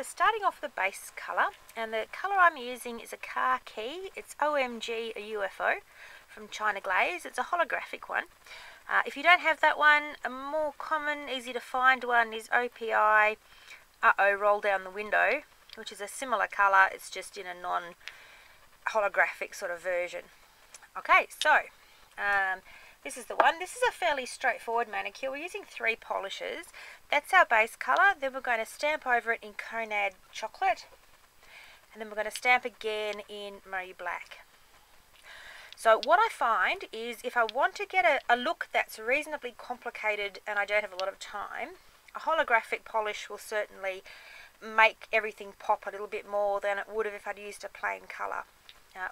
we're starting off the base colour, and the colour I'm using is a khaki. It's OMG a UFO from China Glaze. It's a holographic one. If you don't have that one, a more common, easy to find one is OPI Roll Down the Window, which is a similar colour. It's just in a non-holographic sort of version. Okay, so this is the one. This is a fairly straightforward manicure. We're using 3 polishes. That's our base colour. Then we're going to stamp over it in Conad Chocolate. And then we're going to stamp again in Marie Black. So what I find is if I want to get a look that's reasonably complicated and I don't have a lot of time, a holographic polish will certainly make everything pop a little bit more than it would have if I'd used a plain colour.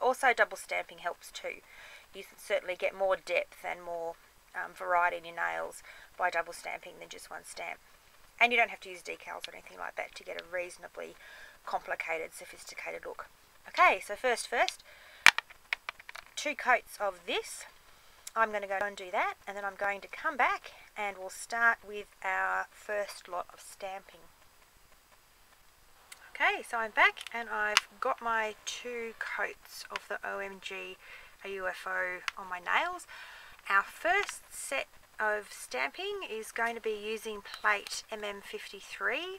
Also double stamping helps too. You can certainly get more depth and more variety in your nails by double stamping than just one stamp. And you don't have to use decals or anything like that to get a reasonably complicated, sophisticated look. Okay, so first, 2 coats of this. I'm going to go and do that, and then I'm going to come back and we'll start with our first lot of stamping. Okay, so I'm back and I've got my 2 coats of the OMG a UFO on my nails. Our first set of stamping is going to be using plate MM53,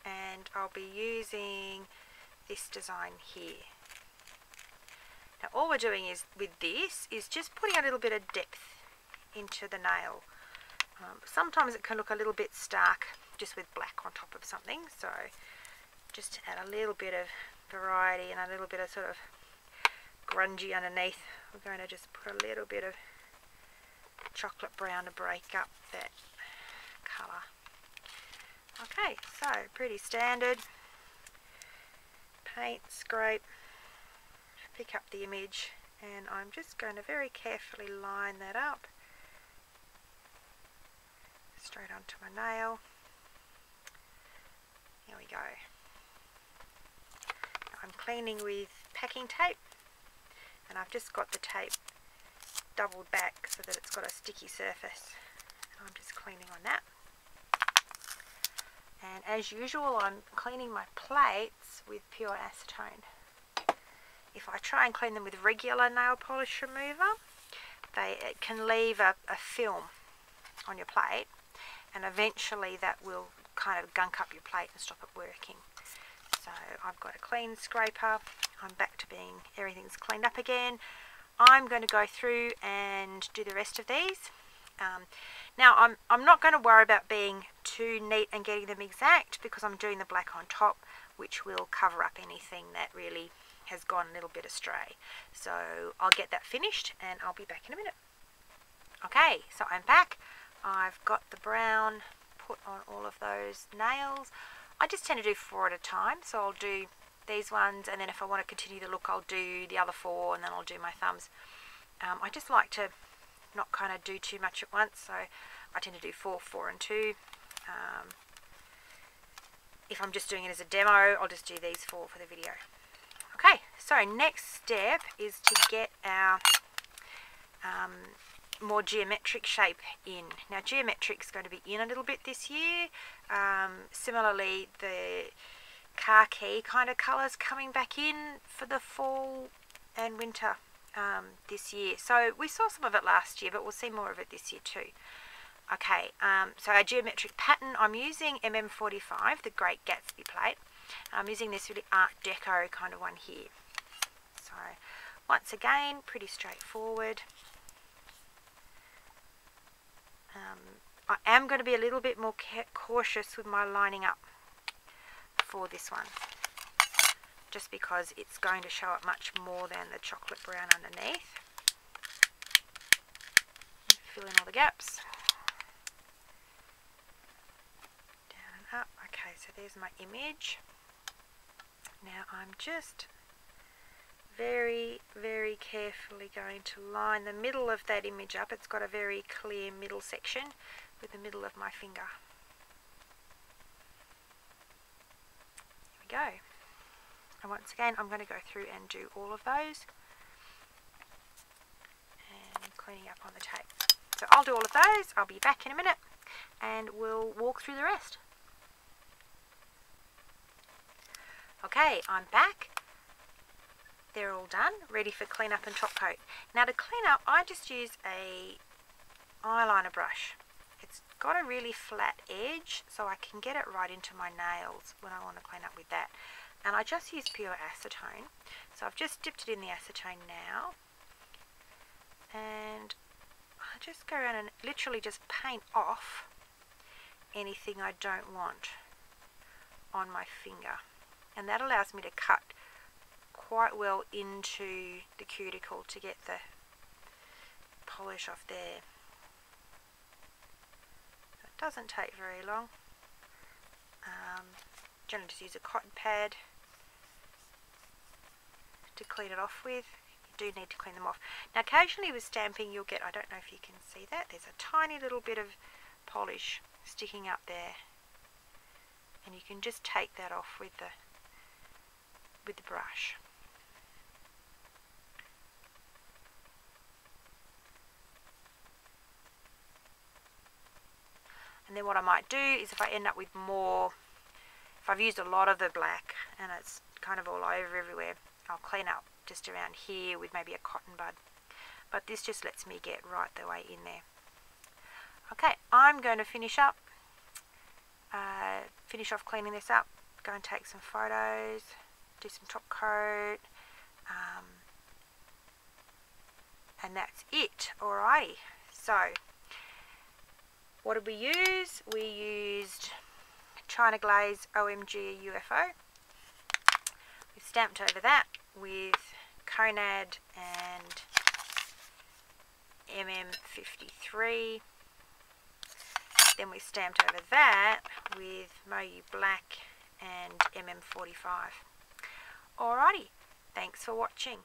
and I'll be using this design here. Now all we're doing is with this is just putting a little bit of depth into the nail. Sometimes it can look a little bit stark just with black on top of something, so just to add a little bit of variety and a little bit of sort of grungy underneath, we're going to just put a little bit of chocolate brown to break up that colour. Okay, so pretty standard. Paint, scrape, pick up the image, and I'm just going to very carefully line that up straight onto my nail. Here we go. I'm cleaning with packing tape, and I've just got the tape doubled back so that it's got a sticky surface. I'm just cleaning on that. And as usual, I'm cleaning my plates with pure acetone. If I try and clean them with regular nail polish remover, it can leave a film on your plate, and eventually that will kind of gunk up your plate and stop it working. So I've got a clean scraper. I'm back to being everything's cleaned up again. I'm going to go through and do the rest of these. Now I'm not going to worry about being too neat and getting them exact, because I'm doing the black on top, which will cover up anything that really has gone a little bit astray. So I'll get that finished and I'll be back in a minute. Okay, so I'm back. I've got the brown put on all of those nails. I just tend to do 4 at a time, so I'll do these ones, and then if I want to continue the look, I'll do the other 4, and then I'll do my thumbs. I just like to not kind of do too much at once, so I tend to do 4, 4 and 2. If I'm just doing it as a demo, I'll just do these 4 for the video. Okay, so next step is to get our more geometric shape in. Now geometric's going to be in a little bit this year. Similarly, the khaki kind of colours coming back in for the fall and winter this year. So we saw some of it last year, but we'll see more of it this year too. Okay, so our geometric pattern, I'm using MM45, the Great Gatsby plate. I'm using this really Art Deco kind of one here. So once again, pretty straightforward. I am going to be a little bit more cautious with my lining up for this one, just because it's going to show up much more than the chocolate brown underneath. Fill in all the gaps. Down and up. Okay, so there's my image. Now I'm just very, very carefully going to line the middle of that image up. It's got a very clear middle section with the middle of my finger. Here we go. And once again, I'm going to go through and do all of those. And cleaning up on the tape. So I'll do all of those. I'll be back in a minute and we'll walk through the rest. Okay, I'm back. They're all done, ready for clean up and top coat. Now to clean up, I just use a eyeliner brush. It's got a really flat edge, so I can get it right into my nails when I want to clean up with that. And I just use pure acetone. So I've just dipped it in the acetone now. And I just go around and literally just paint off anything I don't want on my finger. And that allows me to cut quite well into the cuticle to get the polish off there. It doesn't take very long. Generally just use a cotton pad to clean it off with. You do need to clean them off. Now occasionally with stamping you'll get, I don't know if you can see that, there's a tiny little bit of polish sticking up there. And you can just take that off with the brush. And then what I might do is if I end up with more, if I've used a lot of the black and it's kind of all over everywhere, I'll clean up just around here with maybe a cotton bud. But this just lets me get right the way in there. Okay, I'm going to finish up, finish off cleaning this up, go and take some photos, do some top coat, and that's it. Alrighty, so what did we use? We used China Glaze OMG UFO. We stamped over that with Conad and MM53. Then we stamped over that with Moyu Black and MM45. Alrighty, thanks for watching.